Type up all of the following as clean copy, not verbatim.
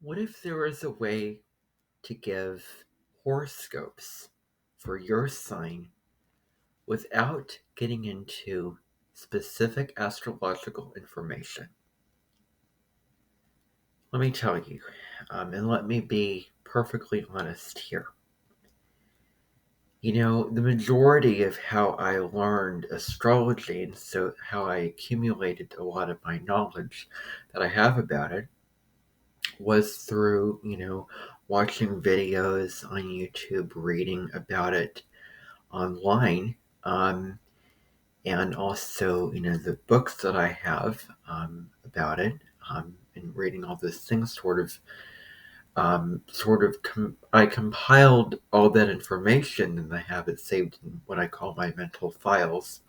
What if there was a way to give horoscopes for your sign without getting into specific astrological information? Let me tell you, and let me be perfectly honest here. The majority of how I learned astrology and so how I accumulated a lot of my knowledge that I have about it was through, watching videos on YouTube, reading about it online, and also, the books that I have about it, and reading all those things I compiled all that information and I have it saved in what I call my mental files,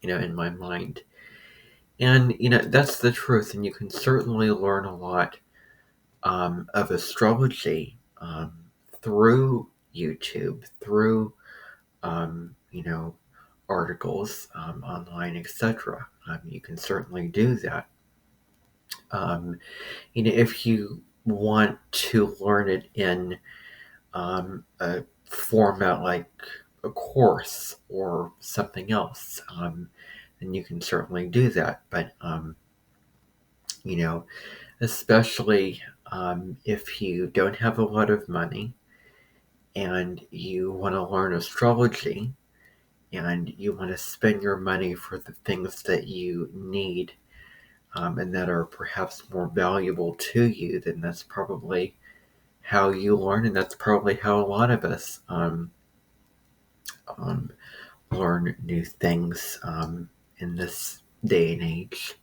in my mind. And, that's the truth. And you can certainly learn a lot of astrology through YouTube, through articles online, etc. You can certainly do that. If you want to learn it in a format like a course or something else, then you can certainly do that. But you know, especially if you don't have a lot of money and you want to learn astrology and you want to spend your money for the things that you need, and that are perhaps more valuable to you, then that's probably how you learn, and that's probably how a lot of us um, learn new things in this day and age.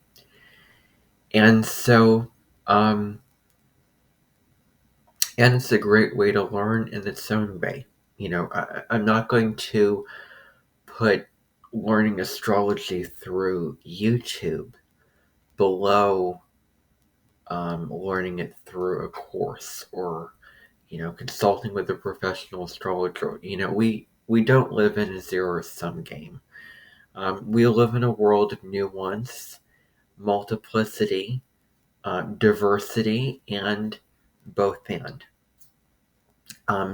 And so, um, and it's a great way to learn in its own way. I'm not going to put learning astrology through YouTube below learning it through a course or consulting with a professional astrologer. We don't live in a zero-sum game. We live in a world of nuance, multiplicity, diversity, and both and.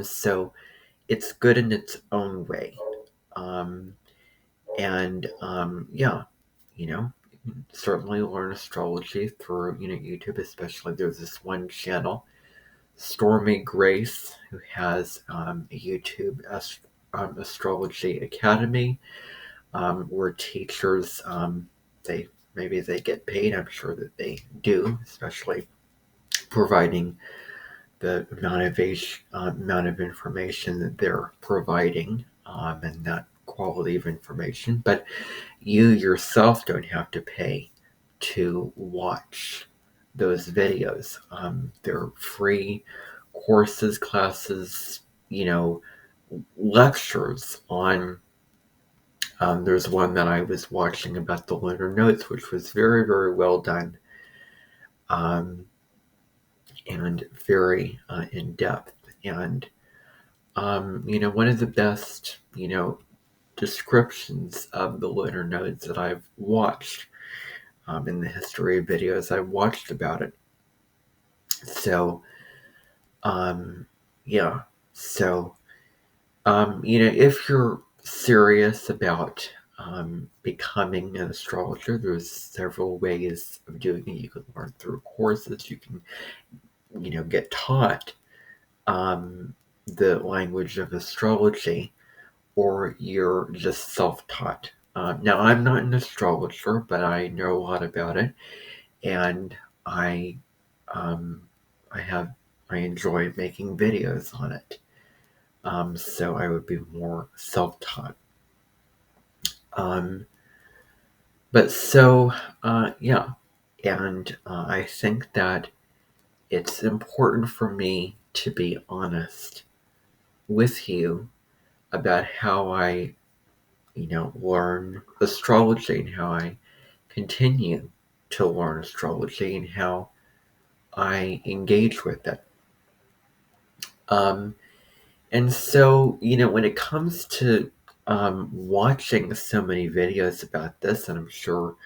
So it's good in its own way. Um, and yeah, you can certainly learn astrology through YouTube. Especially there's this one channel, Stormy Grace, who has a YouTube astrology academy, where teachers, they get paid. I'm sure that they do, especially providing the amount of information that they're providing, and that quality of information. But you yourself don't have to pay to watch those videos. They're free courses, classes, lectures on. There's one that I was watching about the lunar notes, which was very, very well done, um, and very in depth. And one of the best descriptions of the lunar nodes that I've watched in the history of videos I've watched about it. So, yeah. So, if you're serious about becoming an astrologer, there's several ways of doing it. You can learn through courses. You can, get taught the language of astrology, or you're just self-taught. Now, I'm not an astrologer, but I know a lot about it, and I, um, I have, I enjoy making videos on it. So I would be more self-taught. Um, but so, yeah, and I think that it's important for me to be honest with you about how I, learn astrology and how I continue to learn astrology and how I engage with it. Um, and so, when it comes to watching so many videos about this, and I'm sure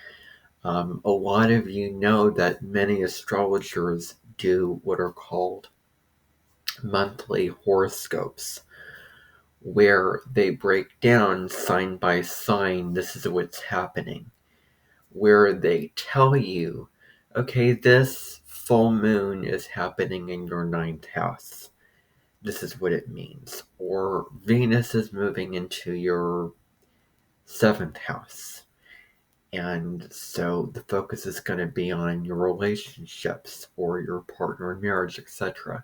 a lot of you know that many astrologers do what are called monthly horoscopes, where they break down sign by sign, this is what's happening, where they tell you, okay, this full moon is happening in your ninth house. This is what it means. Or Venus is moving into your seventh house. And so the focus is going to be on your relationships or your partner in marriage, etc.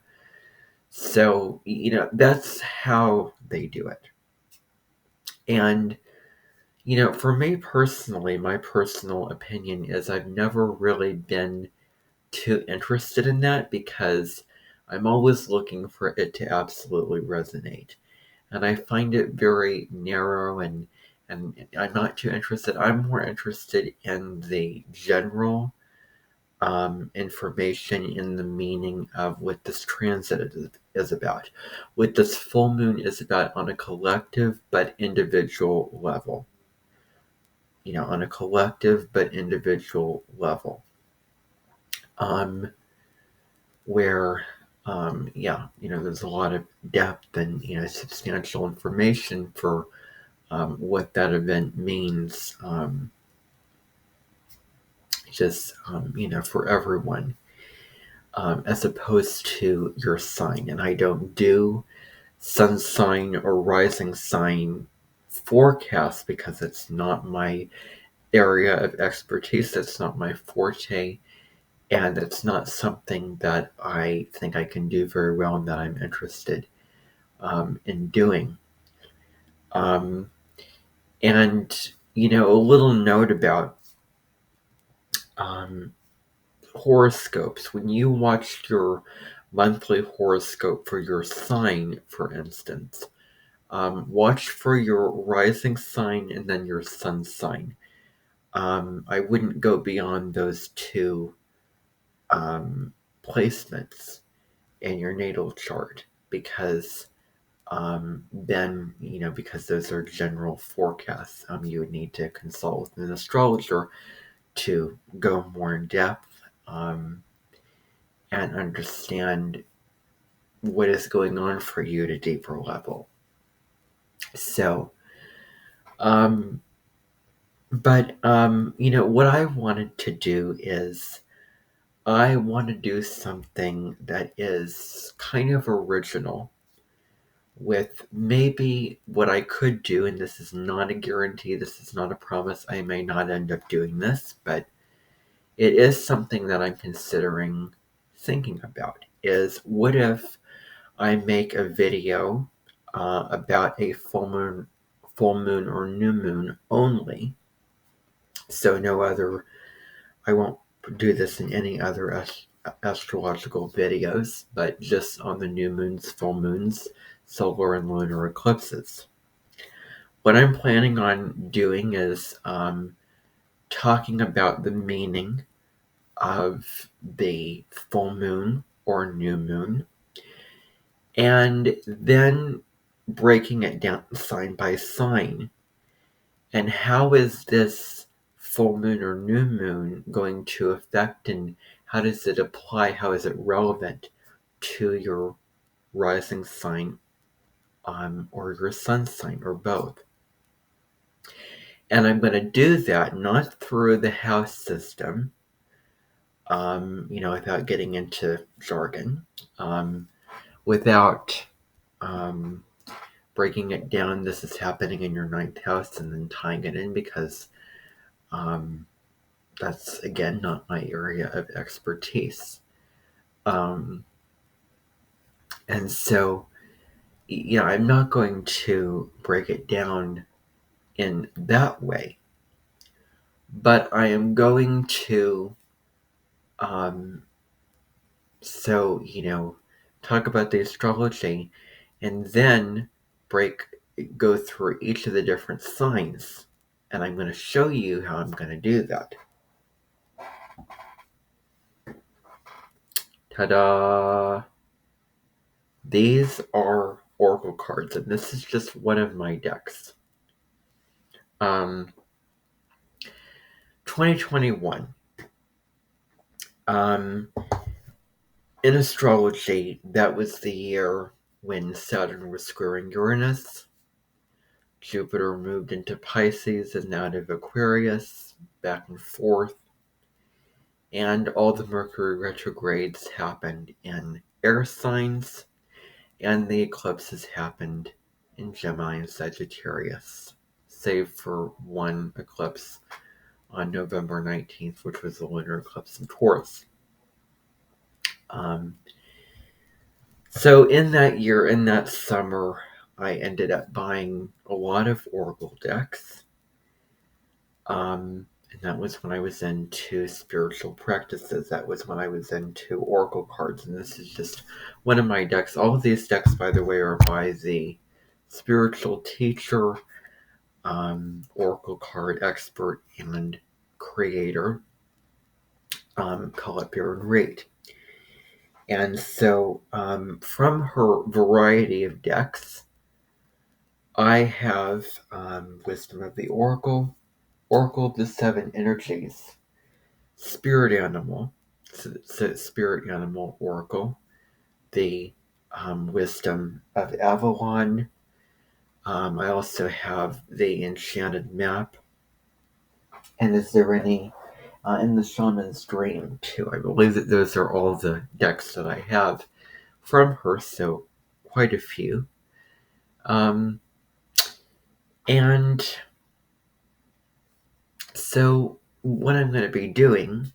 So, that's how they do it. And, for me personally, my personal opinion is I've never really been too interested in that because I'm always looking for it to absolutely resonate. And I find it very narrow and I'm not too interested. I'm more interested in the general information in the meaning of what this transit is about, what this full moon is about on a collective but individual level. On a collective but individual level. Where, there's a lot of depth and, substantial information for what that event means, for everyone, as opposed to your sign. And I don't do sun sign or rising sign forecast because it's not my area of expertise. That's not my forte. And it's not something that I think I can do very well and that I'm interested in doing. Um, and, a little note about horoscopes. When you watch your monthly horoscope for your sign, for instance, watch for your rising sign and then your sun sign. I wouldn't go beyond those two placements in your natal chart because then, because those are general forecasts, you would need to consult with an astrologer to go more in depth and understand what is going on for you at a deeper level. So, but, what I wanted to do is I want to do something that is kind of original with maybe what I could do, and this is not a guarantee, this is not a promise, I may not end up doing this, but it is something that I'm considering thinking about, is what if I make a video about a full moon or new moon only, so no other, I won't do this in any other astrological videos, but just on the new moons, full moons, solar and lunar eclipses. What I'm planning on doing is talking about the meaning of the full moon or new moon, and then breaking it down sign by sign. And how is this full moon or new moon going to affect, and how does it apply? How is it relevant to your rising sign or your sun sign or both? And I'm going to do that not through the house system, without getting into jargon, without breaking it down. This is happening in your ninth house and then tying it in because that's, again, not my area of expertise. And so, I'm not going to break it down in that way, but I am going to, talk about the astrology and then go through each of the different signs. And I'm going to show you how I'm going to do that. Ta-da! These are oracle cards, and this is just one of my decks. 2021. in astrology, that was the year when Saturn was squaring Uranus. Jupiter moved into Pisces and out of Aquarius, back and forth. And all the Mercury retrogrades happened in air signs, and the eclipses happened in Gemini and Sagittarius, save for one eclipse on November 19th, which was the lunar eclipse in Taurus. So in that year, in that summer, I ended up buying a lot of oracle decks. And that was when I was into spiritual practices. That was when I was into oracle cards. And this is just one of my decks. All of these decks, by the way, are by the spiritual teacher, oracle card expert, and creator, Colette Baron Reid. And so from her variety of decks, I have Wisdom of the Oracle, Oracle of the Seven Energies, Spirit Animal, Spirit Animal Oracle, the Wisdom of Avalon. I also have the Enchanted Map. And is there any in the Shaman's Dream too? I believe that those are all the decks that I have from her, so quite a few. And so what I'm going to be doing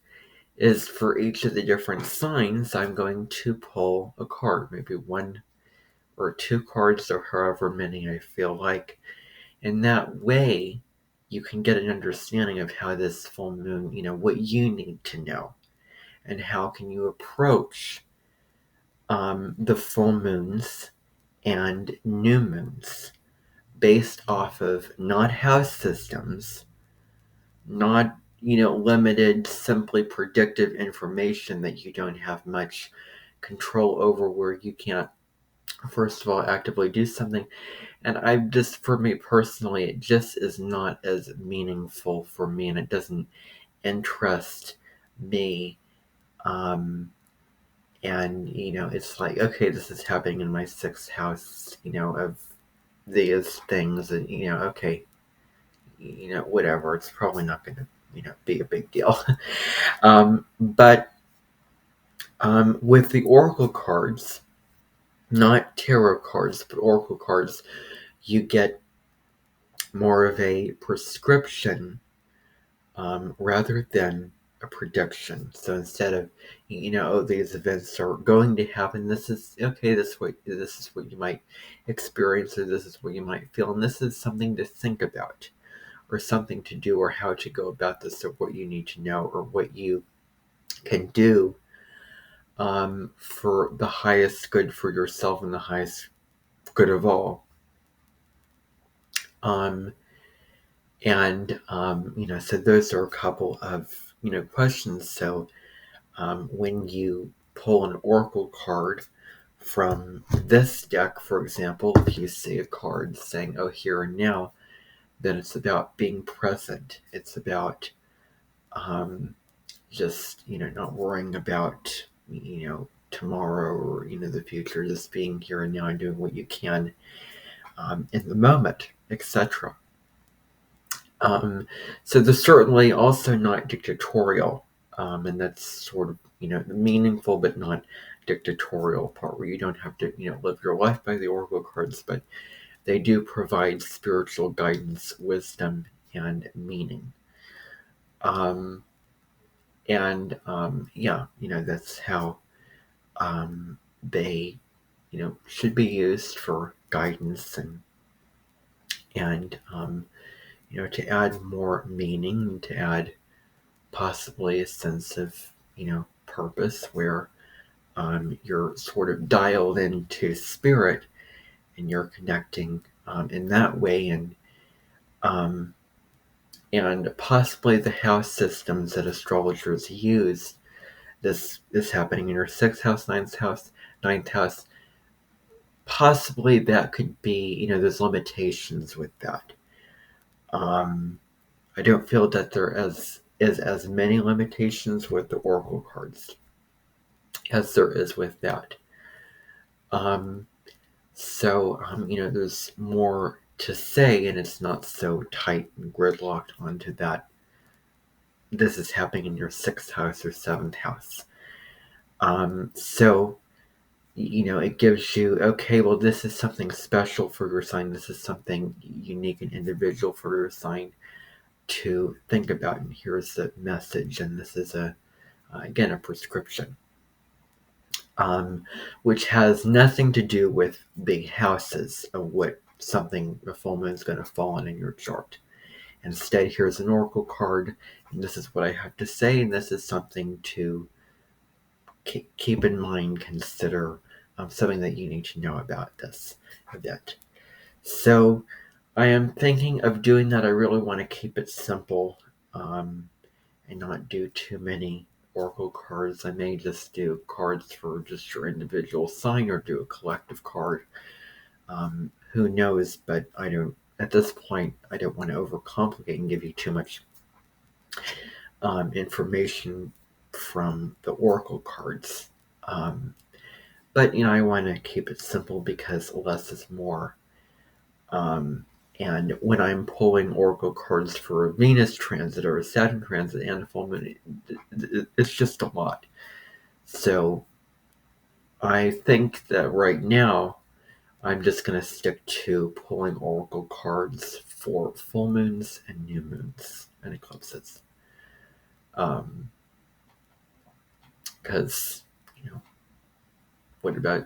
is for each of the different signs, I'm going to pull a card, maybe one or two cards or however many I feel like. And that way, you can get an understanding of how this full moon, what you need to know. And how can you approach the full moons and new moons based off of not house systems, not limited, simply predictive information that you don't have much control over, where you can't, first of all, actively do something. And for me personally, it just is not as meaningful for me, and it doesn't interest me. And it's like, okay, this is happening in my sixth house, of these things, and okay, whatever, it's probably not going to be a big deal. But with the oracle cards, not tarot cards but oracle cards, you get more of a prescription rather than a prediction. So instead of oh, these events are going to happen, this is okay, this is what you might experience, or this is what you might feel, and this is something to think about, or something to do, or how to go about this, or what you need to know, or what you can do for the highest good for yourself and the highest good of all. So those are a couple of questions. So when you pull an oracle card from this deck, for example, if you see a card saying, oh, here and now, then it's about being present. It's about just not worrying about tomorrow, or the future, just being here and now and doing what you can in the moment, etc. So there's certainly also not dictatorial, and that's sort of the meaningful but not dictatorial part, where you don't have to live your life by the oracle cards, but they do provide spiritual guidance, wisdom, and meaning. That's how they should be used for guidance, and to add more meaning, to add possibly a sense of purpose, where you're sort of dialed into spirit, and you're connecting in that way. And possibly the house systems that astrologers use, this is happening in your sixth house, ninth house, possibly that could be, there's limitations with that. I don't feel that there is as many limitations with the oracle cards. as there is with that. There's more to say, and it's not so tight and gridlocked onto that. This is happening in your 6th house or 7th house. It gives you, okay, well, this is something special for your sign. This is something unique and individual for your sign to think about. And here's the message. And this is again, a prescription, which has nothing to do with big houses of what something a full moon is going to fall in your chart. Instead, here's an oracle card, and this is what I have to say, and this is something to keep in mind, consider, something that you need to know about this event. So I am thinking of doing that. I really want to keep it simple, and not do too many oracle cards. I may just do cards for just your individual sign, or do a collective card. Who knows? But at this point, I don't want to overcomplicate and give you too much information from the oracle cards. But I want to keep it simple because less is more. And when I'm pulling oracle cards for a Venus transit or a Saturn transit and a full moon, it's just a lot. So I think that right now I'm just going to stick to pulling oracle cards for full moons and new moons and eclipses. Because, what about,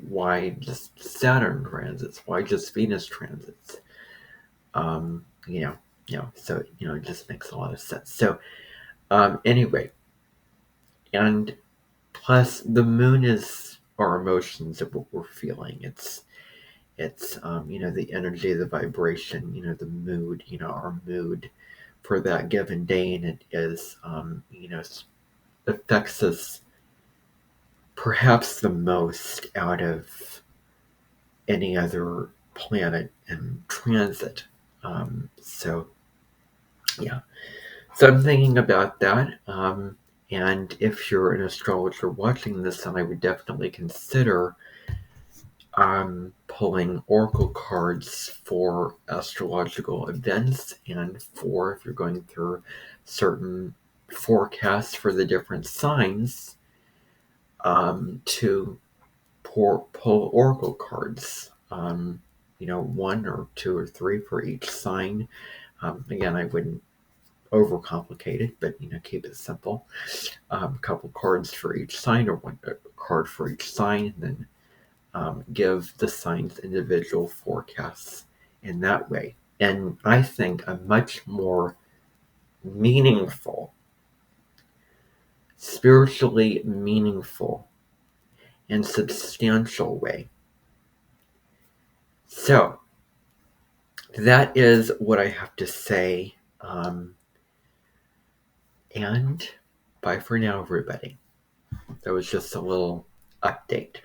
why just Saturn transits? Why just Venus transits? So, it just makes a lot of sense. So, anyway, and plus the moon is our emotions of what we're feeling. It's the energy, the vibration, the mood, our mood for that given day, and it is, affects us perhaps the most out of any other planet in transit. So I'm thinking about that. And if you're an astrologer watching this, then I would definitely consider pulling oracle cards for astrological events, and for if you're going through certain forecasts for the different signs, to pull oracle cards. 1 or 2 or 3 for each sign. Again, I wouldn't overcomplicate it, but keep it simple. A couple cards for each sign, or one card for each sign, and then give the signs individual forecasts in that way. And I think a much more meaningful, spiritually meaningful, and substantial way. So that is what I have to say. And bye for now, everybody. That was just a little update.